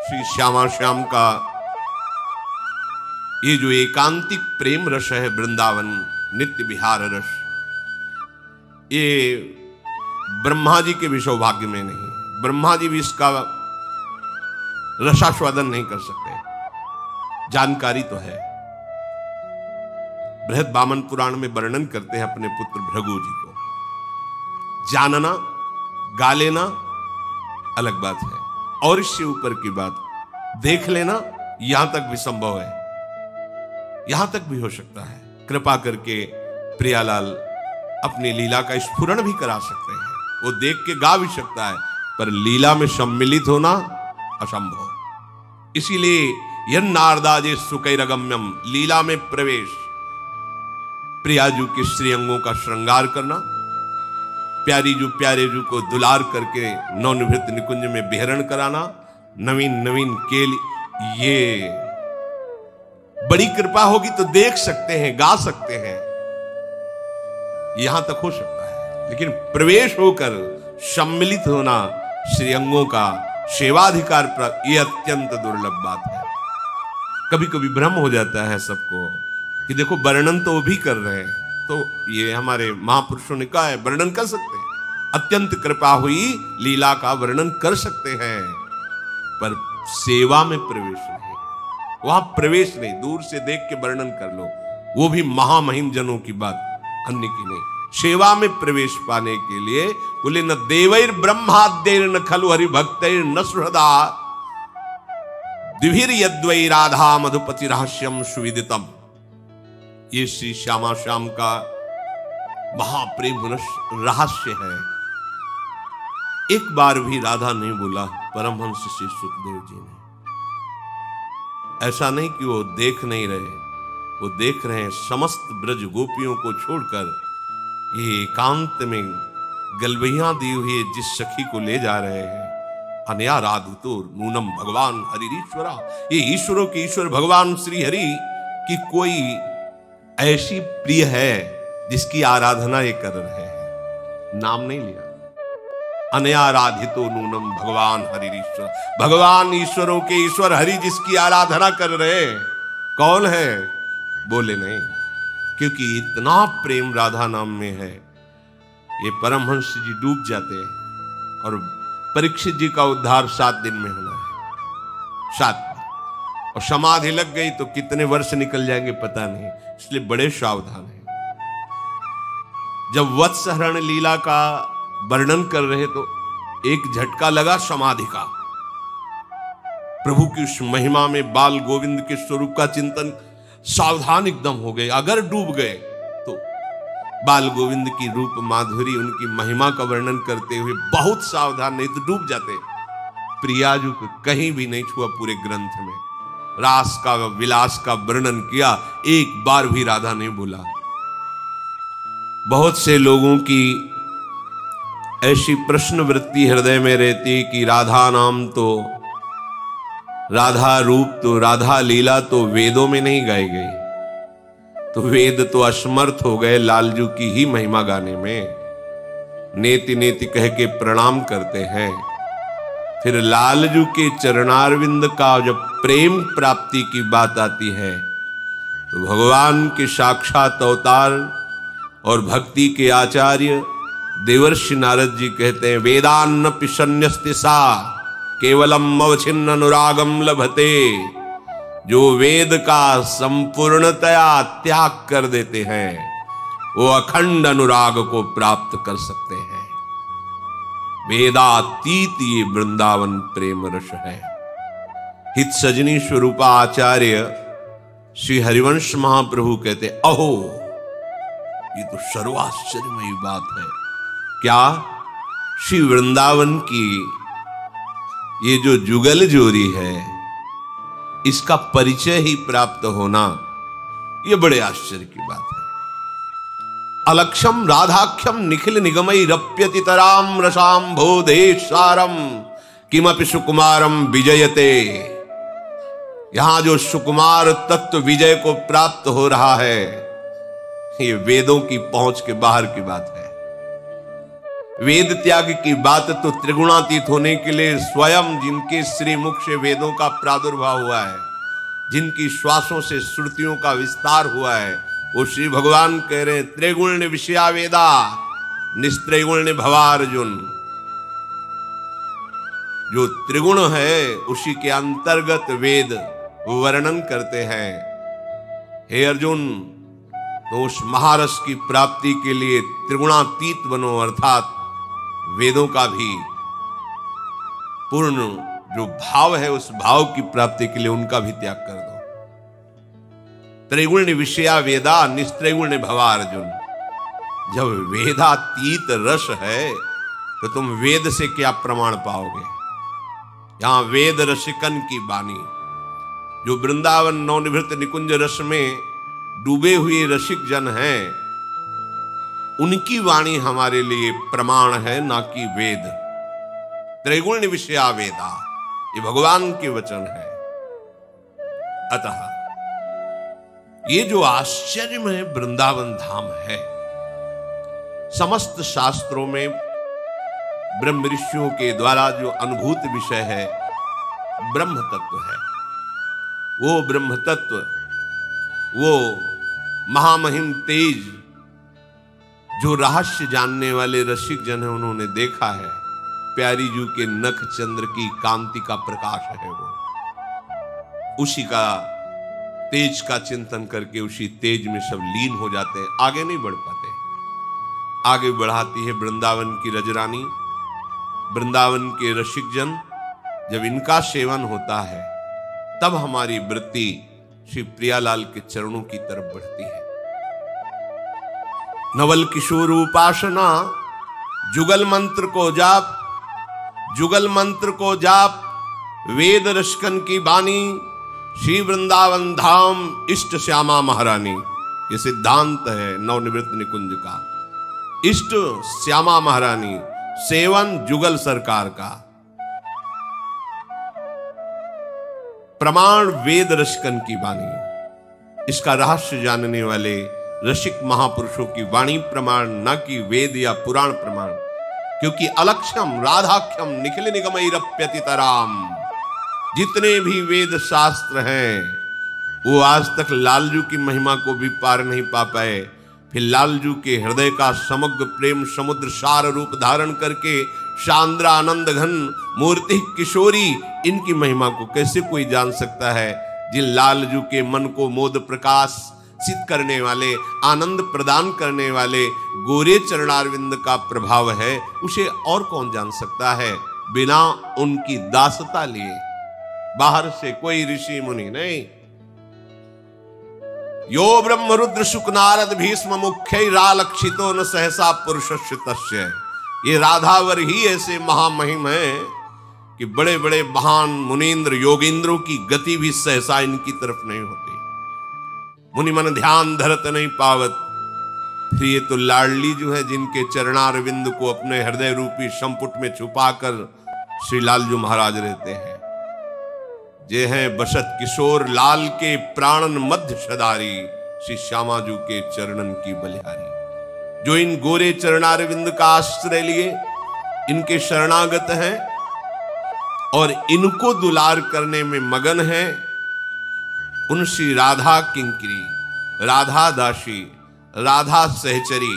श्री श्यामा श्याम का ये जो एकांतिक प्रेम रस है, वृंदावन नित्य विहार रस, ये ब्रह्मा जी के भी सौभाग्य में नहीं। ब्रह्मा जी भी इसका रसास्वादन नहीं कर सकते। जानकारी तो है, बृहद वामन पुराण में वर्णन करते हैं अपने पुत्र भृगु जी को। जानना गा लेना अलग बात है, और इससे ऊपर की बात देख लेना यहां तक भी संभव है, यहां तक भी हो सकता है। कृपा करके प्रियालाल अपनी लीला का स्फुरण भी करा सकते हैं, वो देख के गा भी सकता है, पर लीला में सम्मिलित होना असंभव। इसीलिए यन नारदाजे सुकैरगम्यम, लीला में प्रवेश, प्रियाजू के श्रीअंगों का श्रृंगार करना, प्यारी जू प्यारे जू को दुलार करके नवनिवृत्त निकुंज में विहरण कराना, नवीन नवीन केल, ये बड़ी कृपा होगी तो देख सकते हैं, गा सकते हैं, यहां तक हो सकता है। लेकिन प्रवेश होकर सम्मिलित होना, श्रीअंगों का सेवाधिकार प्राप्त, यह अत्यंत दुर्लभ बात है। कभी कभी भ्रम हो जाता है सबको कि देखो वर्णन तो वो भी कर रहे हैं, तो ये हमारे महापुरुषों ने कहा है वर्णन कर सकते हैं, अत्यंत कृपा हुई लीला का वर्णन कर सकते हैं, पर सेवा में प्रवेश नहीं, वहां प्रवेश नहीं। दूर से देख के वर्णन कर लो, वो भी महामहिम जनों की बात, अन्य की नहीं। सेवा में प्रवेश पाने के लिए बोले न देवैर ब्रह्माद्यैर न खलु हरि भक्तैर न सुहृदा द्विभिर यद्वै राधा मधुपति रहस्यम सुविदितम। ये श्री श्यामा श्याम का महाप्रेम रहस्य है। एक बार भी राधा नहीं बोला परमहंस श्री सुखदेव जी ने। ऐसा नहीं कि वो देख नहीं रहे, वो देख रहे हैं। समस्त ब्रज गोपियों को छोड़कर ये एकांत में गलबैया दी हुई जिस सखी को ले जा रहे हैं, अनया राधितो नूनम भगवान हरिश्वरा, ये ईश्वरों के ईश्वर भगवान श्री हरि की कोई ऐसी प्रिय है जिसकी आराधना ये कर रहे हैं। नाम नहीं लिया, अनया राधितो नूनम भगवान हरिश्वरा, भगवान ईश्वरों के ईश्वर हरि जिसकी आराधना कर रहे हैं, कौन है? बोले नहीं, क्योंकि इतना प्रेम राधा नाम में है। ये परमहंस जी डूब जाते हैं और परीक्षित जी का उद्धार 7 दिन में होना है, 7 दिन, और समाधि लग गई तो कितने वर्ष निकल जाएंगे पता नहीं, इसलिए बड़े सावधान हैं। जब वत्सहरण लीला का वर्णन कर रहे तो एक झटका लगा समाधि का। प्रभु की उस महिमा में बाल गोविंद के स्वरूप का चिंतन, सावधान एकदम हो गए। अगर डूब गए तो बाल गोविंद की रूप माधुरी, उनकी महिमा का वर्णन करते हुए बहुत सावधान, नहीं तो डूब जाते। प्रियाजू को कहीं भी नहीं छुआ पूरे ग्रंथ में, रास का विलास का वर्णन किया, एक बार भी राधा नहीं बोला। बहुत से लोगों की ऐसी प्रश्न वृत्ति हृदय में रहती कि राधा नाम तो, राधा रूप तो, राधा लीला तो वेदों में नहीं गाई गई, तो वेद तो असमर्थ हो गए लालजू की ही महिमा गाने में। नेति नेति कह के प्रणाम करते हैं। फिर लालजू के चरणारविंद का जब प्रेम प्राप्ति की बात आती है तो भगवान के साक्षात अवतार और भक्ति के आचार्य देवर्षि नारद जी कहते हैं, वेदान्न पिशन्यस्ति सा केवलम अवच्छिन्न अनुरागम लभते। जो वेद का संपूर्णतया त्याग कर देते हैं वो अखंड अनुराग को प्राप्त कर सकते हैं। वेदातीत ये वृंदावन प्रेम रस है। हित सजनी स्वरूपा आचार्य श्री हरिवंश महाप्रभु कहते, अहो ये तो सर्वाश्चर्यमयी बात है। क्या? श्री वृंदावन की ये जो जुगल जोड़ी है, इसका परिचय ही प्राप्त होना, ये बड़े आश्चर्य की बात है। अलक्षम राधाख्यम निखिल निगमई रप्यति तराम रसाम बोधेशारम किमपि सुकुमारम विजयते। यहां जो सुकुमार तत्व विजय को प्राप्त हो रहा है, ये वेदों की पहुंच के बाहर की बात है। वेद त्याग की बात तो त्रिगुणातीत होने के लिए स्वयं जिनके श्रीमुख से वेदों का प्रादुर्भाव हुआ है, जिनकी श्वासों से श्रुतियों का विस्तार हुआ है, वो श्री भगवान कह रहे हैं त्रिगुण विषया वेदा निस्त्रिगुण भवा अर्जुन। जो त्रिगुण है उसी के अंतर्गत वेद वर्णन करते हैं। हे अर्जुन, तो उस महारस की प्राप्ति के लिए त्रिगुणातीत बनो, अर्थात वेदों का भी पूर्ण जो भाव है उस भाव की प्राप्ति के लिए उनका भी त्याग कर दो। त्रिगुण विषया वेदा निस्त्रिगुण भवा अर्जुन। जब वेदातीत रस है तो तुम वेद से क्या प्रमाण पाओगे? यहां वेद रसिकन की वाणी, जो वृंदावन नवनिवृत्त निकुंज रस में डूबे हुए रसिक जन हैं, उनकी वाणी हमारे लिए प्रमाण है, ना कि वेद। त्रिगुण विषया वेदा, ये भगवान के वचन है। अतः ये जो आश्चर्यमय वृंदावन धाम है, समस्त शास्त्रों में ब्रह्म ऋषियों के द्वारा जो अनुभूत विषय है ब्रह्म तत्व है। वो ब्रह्म तत्व, वो महामहिम तेज जो रहस्य जानने वाले रसिक जन है उन्होंने देखा है। प्यारी जू के नख चंद्र की कांति का प्रकाश है वो, उसी का तेज का चिंतन करके उसी तेज में सब लीन हो जाते हैं, आगे नहीं बढ़ पाते। आगे बढ़ाती है वृंदावन की रजरानी, वृंदावन के रसिक जन। जब इनका सेवन होता है तब हमारी वृत्ति श्री प्रियालाल के चरणों की तरफ बढ़ती है। नवल किशोर उपासना, जुगल मंत्र को जाप, जुगल मंत्र को जाप, वेद रसिकन की बानी, श्री वृंदावन धाम इष्ट श्यामा महारानी। ये सिद्धांत है नवनिवृत्त निकुंज का। इष्ट श्यामा महारानी, सेवन जुगल सरकार का। प्रमाण वेद रसिकन की वाणी, इसका रहस्य जानने वाले रसिक महापुरुषों की वाणी प्रमाण, न कि वेद या पुराण प्रमाण। क्योंकि अलक्ष्यम राधाख्यम निखिल निगमैरप्यतितराम, जितने भी वेद शास्त्र हैं वो आज तक लालजू की महिमा को भी पार नहीं पा पाए। फिर लालजू के हृदय का समग्र प्रेम समुद्र सार रूप धारण करके शांद्रा आनंद घन मूर्ति किशोरी, इनकी महिमा को कैसे कोई जान सकता है? जिन लालजू के मन को मोद प्रकाश सिद्ध करने वाले, आनंद प्रदान करने वाले गोरे चरणारविंद का प्रभाव है, उसे और कौन जान सकता है बिना उनकी दासता लिए? बाहर से कोई ऋषि मुनि नहीं। यो ब्रह्म रुद्र शुक नारद भीष्म मुख्य रालक्षितो न सहसा पुरुषस्य तस्य। ये राधावर ही ऐसे महामहिम है कि बड़े बड़े महान मुनीन्द्र योगींद्रों की गति भी सहसा इनकी तरफ नहीं होती। मुनि मन ध्यान धरत नहीं पावत। फिर ये तो लाडली जो है, जिनके चरणारविंद को अपने हृदय रूपी संपुट में छुपाकर श्री लालजू महाराज रहते हैं। जे हैं बसत किशोर लाल के प्राणन मध्य सदारी, श्री श्यामाजू के चरणन की बलिहारी। जो इन गोरे चरणारविंद का आश्रय लिए इनके शरणागत हैं और इनको दुलार करने में मगन है, उन श्री राधा किंकरी, राधा दासी, राधा सहचरी,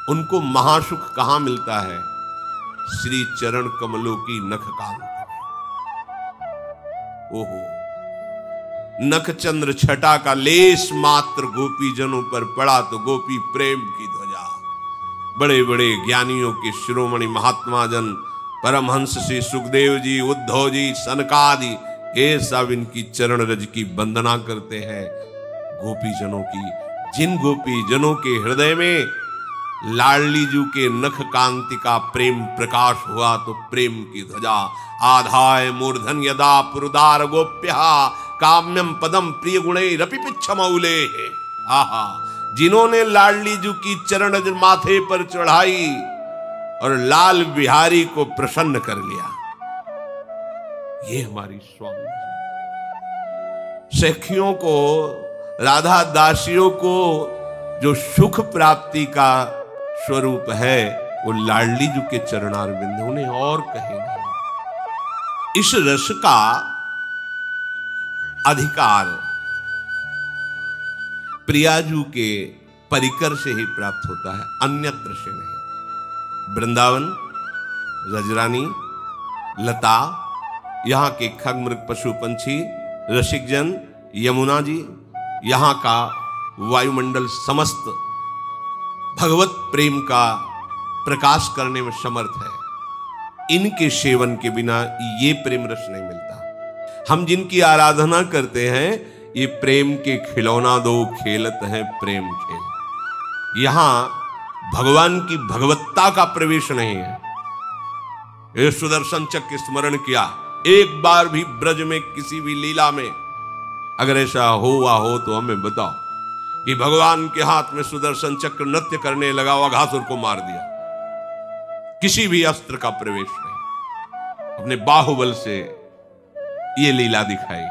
उनको महासुख कहां मिलता है? श्री चरण कमलों की नख कांत। ओहो, नख चंद्र छटा का लेस मात्र गोपी जनों पर पड़ा तो गोपी प्रेम की ध्वजा। बड़े बड़े ज्ञानियों के शिरोमणि महात्मा जन, परमहंस श्री सुखदेव जी, उद्धव जी, सनकादि, ये सब इनकी चरण रज की वंदना करते हैं। गोपी जनों की, जिन गोपी जनों के हृदय में लाडली जू के नख कांति का प्रेम प्रकाश हुआ तो प्रेम की ध्वजा। आधाय मूर्धन यदा पुरुदार गोप्या काम्यम पदम प्रिय गुणे रपि पिच्छमौले। आहा, जिन्होंने लाडली जू की चरण रज माथे पर चढ़ाई और लाल बिहारी को प्रसन्न कर लिया, ये हमारी स्वामी। सखियों को, राधा दासियों को जो सुख प्राप्ति का स्वरूप है वो लाडली जी के चरणारविंद, उन्हें और कहीं नहीं। इस रस का अधिकार प्रियाजू के परिकर से ही प्राप्त होता है, अन्यत्र से नहीं। वृंदावन, रजरानी, लता, यहाँ के खग मृग पशु पंछी, रसिकजन, यमुना जी, यहाँ का वायुमंडल समस्त भगवत प्रेम का प्रकाश करने में समर्थ है। इनके सेवन के बिना ये प्रेम रस नहीं मिलता। हम जिनकी आराधना करते हैं, ये प्रेम के खिलौना दो खेलत हैं प्रेम खेल। यहां भगवान की भगवत्ता का प्रवेश नहीं है। ये सुदर्शन चक्र स्मरण किया, एक बार भी ब्रज में किसी भी लीला में अगर ऐसा हुआ हो तो हमें बताओ कि भगवान के हाथ में सुदर्शन चक्र नृत्य करने लगा, वघासुर को मार दिया। किसी भी अस्त्र का प्रवेश नहीं, अपने बाहुबल से ये लीला दिखाई।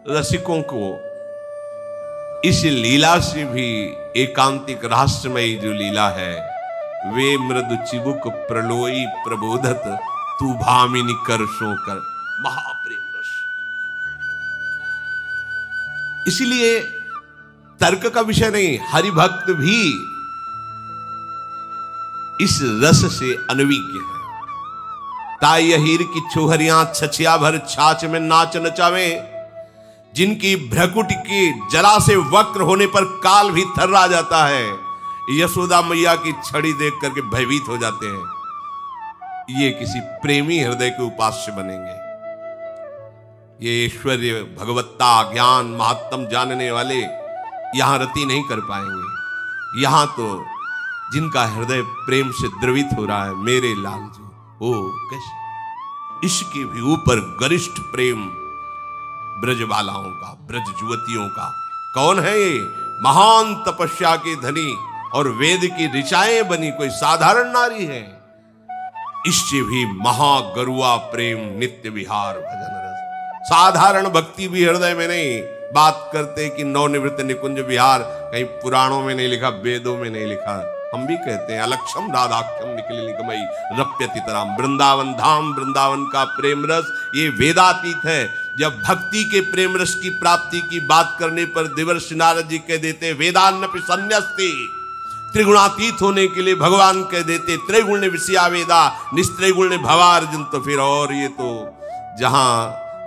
रसिकों को इस लीला से भी एकांतिक रहस्यमयी जो लीला है, वे मृदु चिबुक प्रलोई प्रबोधत तू भामिनी कर सो कर, महाप्रेम रस। इसलिए तर्क का विषय नहीं, हरिभक्त भी इस रस से अनविज्ञ है। ताई हीर की छोहरियां छछिया भर छाछ में नाच नचावे, जिनकी भ्रकुट के जला से वक्र होने पर काल भी थर्रा जाता है, यशोदा मैया की छड़ी देख करके भयभीत हो जाते हैं। ये किसी प्रेमी हृदय के उपास्य बनेंगे। ये ऐश्वर्य, भगवत्ता, ज्ञान, महात्म जानने वाले यहां रति नहीं कर पाएंगे। यहां तो जिनका हृदय प्रेम से द्रवित हो रहा है, मेरे लाल जी, ओ कैसे, इसके भी ऊपर गरिष्ठ प्रेम ब्रजबालाओं का, ब्रज युवतियों का। कौन है ये? महान तपस्या के धनी और वेद की ऋचाएं बनी, कोई साधारण नारी है। इससे भी महागरुआ प्रेम नित्य विहार भजन रस। साधारण भक्ति भी हृदय में नहीं। बात करते कि नवनिवृत्त निकुंज विहार, कहीं पुराणों में नहीं लिखा, वेदों में नहीं लिखा। हम भी कहते हैं अलक्षम राधाख्यम निकले निगमई रप्यति तराम। वृंदावन धाम, वृंदावन का प्रेम रस ये वेदातीत है। जब भक्ति के प्रेम रस की प्राप्ति की बात करने पर देवर्षि नारद जी कह देते वेदान्नपि सन्न्यस्ति, त्रिगुणातीत होने के लिए भगवान कह देते त्रैगुण्य विषया वेदा निस्त्रैगुण्य भवार्जुन। तो फिर और ये तो जहां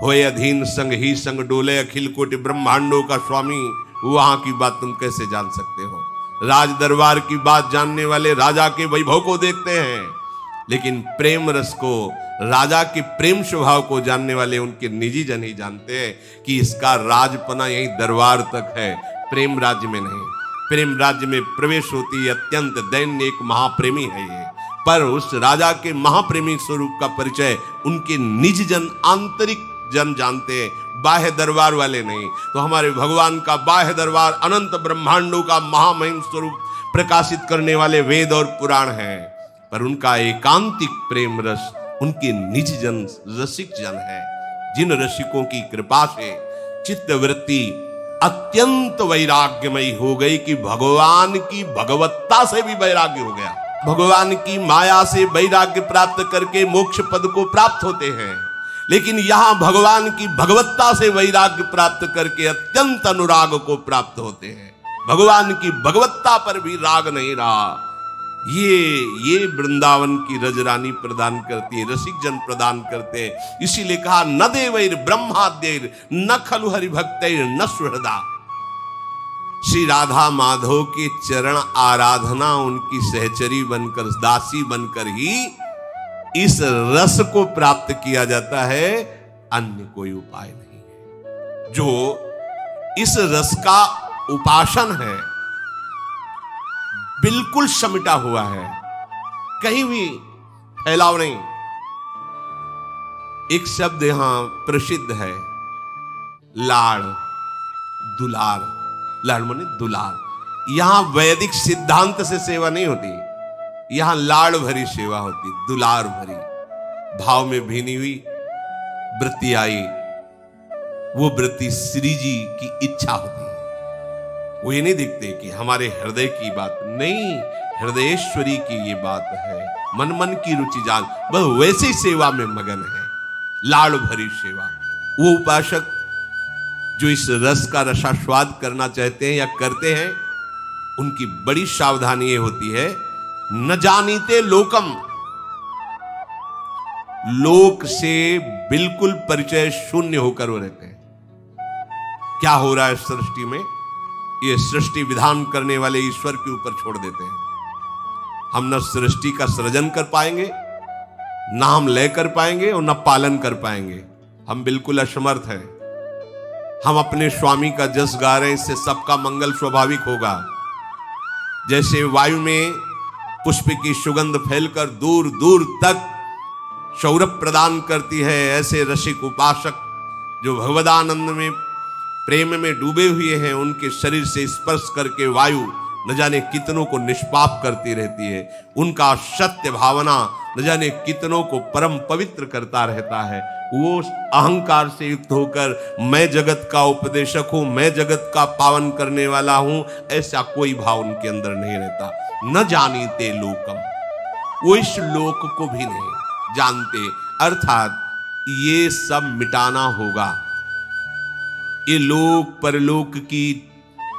होए अधीन संग ही संग डोले अखिल कोटि ब्रह्मांडों का स्वामी, वहां की बात तुम कैसे जान सकते हो? राज दरबार की बात जानने वाले राजा के वैभव को देखते हैं, लेकिन प्रेम रस को, राजा के प्रेम स्वभाव को जानने वाले उनके निजी जन ही जानते हैं कि इसका राजपना यही दरबार तक है, प्रेम राज्य में नहीं। प्रेम राज्य में प्रवेश होती है अत्यंत दैन्य एक महाप्रेमी है ये, पर उस राजा के महाप्रेमी स्वरूप का परिचय उनके निज जन, आंतरिक जन जानते हैं, बाह्य दरबार वाले नहीं। तो हमारे भगवान का बाह्य दरबार अनंत ब्रह्मांडों का महामहिम स्वरूप प्रकाशित करने वाले वेद और पुराण हैं, पर उनका एकांतिक प्रेम रस उनके निज जन, रसिक जन है। जिन रसिकों की कृपा से चित्तवृत्ति अत्यंत वैराग्यमयी हो गई कि भगवान की भगवत्ता से भी वैराग्य हो गया। भगवान की माया से वैराग्य प्राप्त करके मोक्ष पद को प्राप्त होते हैं, लेकिन यहां भगवान की भगवत्ता से वैराग्य प्राप्त करके अत्यंत अनुराग को प्राप्त होते हैं। भगवान की भगवत्ता पर भी राग नहीं रहा। ये वृंदावन की रजरानी प्रदान करती है, रसिक जन प्रदान करते हैं। इसीलिए कहा न देवैर ब्रह्माद्यैर न खलु हरिभक्तैर न सुहृदा। श्री राधा माधव के चरण आराधना उनकी सहचरी बनकर, दासी बनकर ही इस रस को प्राप्त किया जाता है, अन्य कोई उपाय नहीं है। जो इस रस का उपासन है बिल्कुल समिटा हुआ है, कहीं भी फैलाव नहीं। एक शब्द यहां प्रसिद्ध है, लाड़, दुलार। लाड़ माने दुलार। यहां वैदिक सिद्धांत से सेवा नहीं होती, यहां लाड़ भरी सेवा होती, दुलार भरी। भाव में भीनी हुई वृत्ति आई, वो वृत्ति श्री जी की इच्छा होती है। वो ये नहीं देखते कि हमारे हृदय की बात नहीं, हृदयेश्वरी की ये बात है, मन मन की रुचि जान, वह वैसी सेवा में मगन है, लाड़ भरी सेवा। वो उपासक जो इस रस का रसास्वाद करना चाहते हैं या करते हैं, उनकी बड़ी सावधानी ये होती है, न जानीते लोकम, लोक से बिल्कुल परिचय शून्य होकर वो रहते हैं। क्या हो रहा है सृष्टि में, ये सृष्टि विधान करने वाले ईश्वर के ऊपर छोड़ देते हैं। हम न सृष्टि का सृजन कर पाएंगे, ना हम लय कर पाएंगे और न पालन कर पाएंगे। हम बिल्कुल असमर्थ हैं। हम अपने स्वामी का जस गा रहे हैं, इससे सबका मंगल स्वाभाविक होगा। जैसे वायु में पुष्प की सुगंध फैलकर दूर दूर तक सौरभ प्रदान करती है, ऐसे रसिक उपासक जो भगवदानंद में प्रेम में डूबे हुए हैं, उनके शरीर से स्पर्श करके वायु न जाने कितनों को निष्पाप करती रहती है। उनका सत्य भावना न जाने कितनों को परम पवित्र करता रहता है। वो अहंकार से युक्त होकर मैं जगत का उपदेशक हूं, मैं जगत का पावन करने वाला हूं, ऐसा कोई भाव उनके अंदर नहीं रहता। न जानीते लोकम, वो इस लोक को भी नहीं जानते, अर्थात ये सब मिटाना होगा। ये लोक परलोक की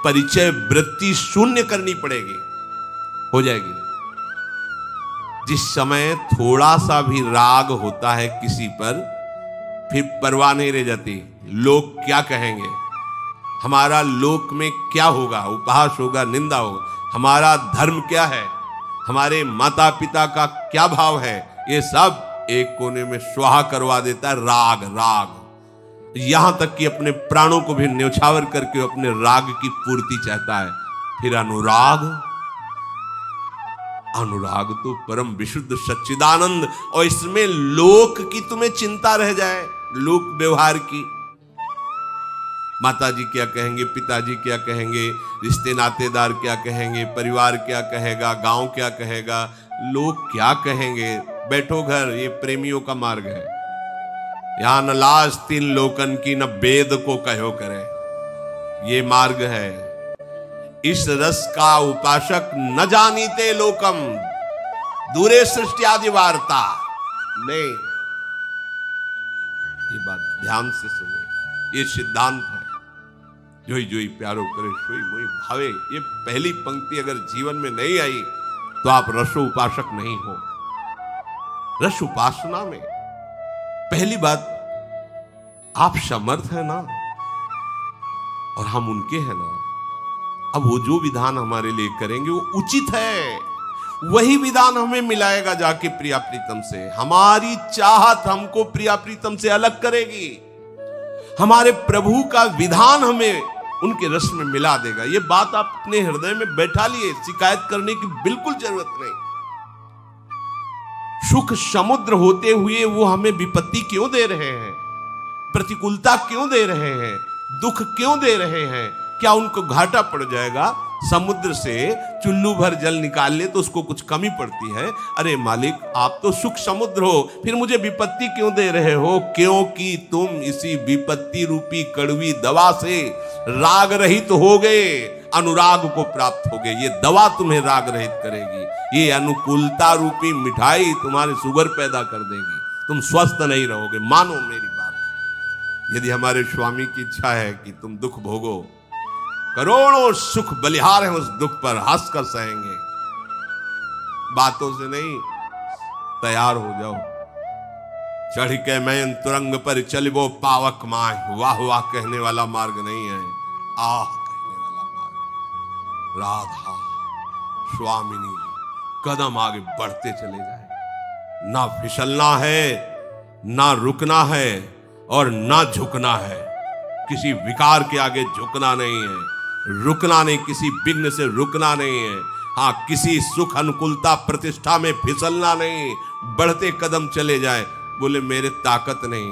परिचय वृत्ति शून्य करनी पड़ेगी, हो जाएगी। जिस समय थोड़ा सा भी राग होता है किसी पर, फिर परवाह नहीं रह जाती, लोग क्या कहेंगे, हमारा लोक में क्या होगा, उपहास होगा, निंदा होगा, हमारा धर्म क्या है, हमारे माता पिता का क्या भाव है, ये सब एक कोने में स्वाहा करवा देता है राग। राग यहां तक कि अपने प्राणों को भी न्यौछावर करके अपने राग की पूर्ति चाहता है। फिर अनुराग, अनुराग तो परम विशुद्ध सच्चिदानंद, और इसमें लोक की तुम्हें चिंता रह जाए, लोक व्यवहार की, माता जी क्या कहेंगे, पिताजी क्या कहेंगे, रिश्ते नातेदार क्या कहेंगे, परिवार क्या कहेगा, गांव क्या कहेगा, लोग क्या कहेंगे। बैठो घर, ये प्रेमियों का मार्ग है। यहां न लाज तीन लोकन की, न वेद को कहो करे, ये मार्ग है। इस रस का उपासक न जानीते लोकम, दूरे सृष्टि आदि वार्ता नहीं। ये बात ध्यान से सुनिए, ये सिद्धांत है। जोई जोई प्यारो करे सोई मोई भावे, ये पहली पंक्ति अगर जीवन में नहीं आई तो आप रसो उपासक नहीं हो। रस उपासना में पहली बात, आप समर्थ है ना, और हम उनके हैं ना। अब वो जो विधान हमारे लिए करेंगे वो उचित है, वही विधान हमें मिलाएगा जाके प्रिया प्रीतम से। हमारी चाहत हमको प्रिया प्रीतम से अलग करेगी, हमारे प्रभु का विधान हमें उनके रस में मिला देगा। ये बात आप अपने हृदय में बैठा लिए, शिकायत करने की बिल्कुल जरूरत नहीं। सुख समुद्र होते हुए वो हमें विपत्ति क्यों दे रहे हैं, प्रतिकूलता क्यों दे रहे हैं, दुख क्यों दे रहे हैं? क्या उनको घाटा पड़ जाएगा? समुद्र से चुल्लू भर जल निकाल ले तो उसको कुछ कमी पड़ती है? अरे मालिक, आप तो सुख समुद्र हो, फिर मुझे विपत्ति क्यों दे रहे हो? क्योंकि तुम इसी विपत्ति रूपी कड़वी दवा से राग रहित हो गए, अनुराग को प्राप्त हो गए। ये दवा तुम्हें राग रहित करेगी, ये अनुकूलता रूपी मिठाई तुम्हारे शुगर पैदा कर देगी, तुम स्वस्थ नहीं रहोगे। मानो मेरी बात। यदि हमारे स्वामी की इच्छा है कि तुम दुख भोगो, करोड़ों सुख बलिहार हैं, उस दुख पर हंसकर सहेंगे, बातों से नहीं, तैयार हो जाओ। चढ़ के मैं तुरंग पर चलिबो पावक माह, वाह वाह कहने वाला मार्ग नहीं है, आह कहने वाला मार्ग। राधा स्वामिनी, कदम आगे बढ़ते चले जाए, ना फिसलना है, ना रुकना है, और ना झुकना है। किसी विकार के आगे झुकना नहीं है, रुकना नहीं, किसी विघ्न से रुकना नहीं है। हाँ, किसी सुख अनुकूलता प्रतिष्ठा में फिसलना नहीं, बढ़ते कदम चले जाए। बोले मेरे ताकत नहीं,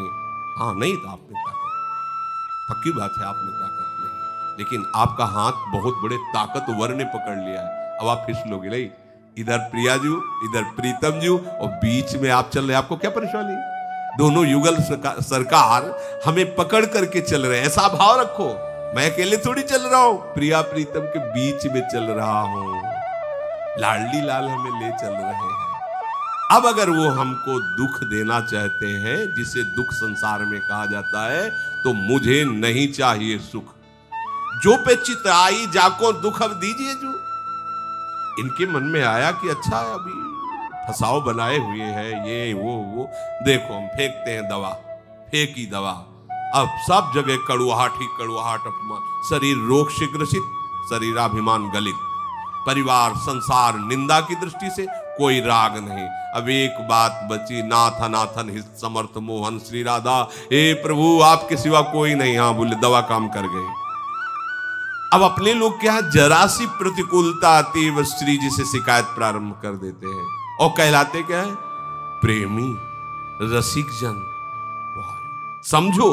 हाँ नहीं था आप में ताकत, पक्की बात है आप में ताकत नहीं, लेकिन आपका हाथ बहुत बड़े ताकतवर ने पकड़ लिया है। अब आप फिसलोगे नहीं, इधर प्रिया जी, इधर प्रीतम जी, और बीच में आप चल रहे, आपको क्या परेशानी? दोनों युगल सरकार हमें पकड़ करके चल रहे हैं, ऐसा भाव रखो। मैं अकेले थोड़ी चल रहा हूं, प्रिया प्रीतम के बीच में चल रहा हूं। लाडली लाल हमें ले चल रहे हैं। अब अगर वो हमको दुख देना चाहते हैं, जिसे दुख संसार में कहा जाता है, तो मुझे नहीं चाहिए सुख। जो पे चित आई जाको दुख अब दीजिए जो। इनके मन में आया कि अच्छा अभी फसाव बनाए हुए हैं ये वो देखो हम फेंकते हैं दवा, फेंकी दवा। अब सब जगह कड़ुआहट ही कड़ुआहट, अपमान, शरीर रोग से ग्रसित, शरीराभिमान गलित, परिवार संसार निंदा की दृष्टि से कोई राग नहीं। अब एक बात बची, नाथन नाथन हित समर्थ मोहन श्री राधा, हे प्रभु आपके सिवा कोई नहीं। हाँ बोले दवा काम कर गई। अब अपने लोग क्या, जरा सी प्रतिकूलता आती है श्री जी से शिकायत प्रारंभ कर देते हैं और कहलाते क्या है, प्रेमी रसिक जन। समझो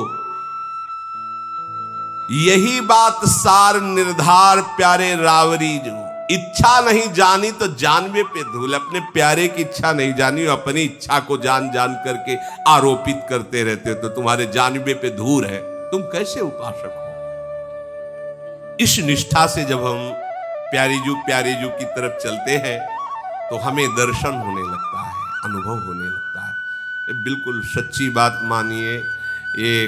यही बात सार निर्धार प्यारे रावरी जो। इच्छा नहीं जानी तो जानवे पे धूल। अपने प्यारे की इच्छा नहीं जानी, अपनी इच्छा को जान जान करके आरोपित करते रहते हो, तो तुम्हारे जानवे पे धूल है, तुम कैसे उपासक हो। इस निष्ठा से जब हम प्यारी जू की तरफ चलते हैं तो हमें दर्शन होने लगता है, अनुभव होने लगता है। ये बिल्कुल सच्ची बात मानिए, ये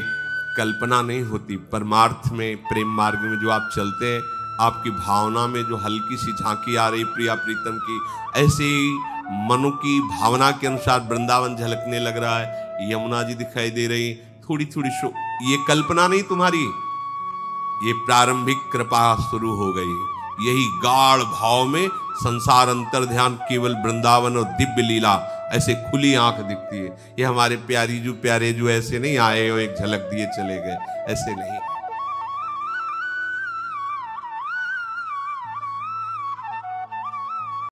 कल्पना नहीं होती। परमार्थ में, प्रेम मार्ग में जो आप चलते हैं, आपकी भावना में जो हल्की सी झांकी आ रही प्रिया प्रीतम की, ऐसे ही मनु की भावना के अनुसार वृंदावन झलकने लग रहा है, यमुना जी दिखाई दे रही थोड़ी थोड़ी। ये कल्पना नहीं तुम्हारी, ये प्रारंभिक कृपा शुरू हो गई। यही गाढ़ भाव में संसार अंतर ध्यान, केवल वृंदावन और दिव्य लीला ऐसे खुली आंख दिखती है। ये हमारे प्यारे जो ऐसे नहीं आए और एक झलक दिए चले गए, ऐसे नहीं।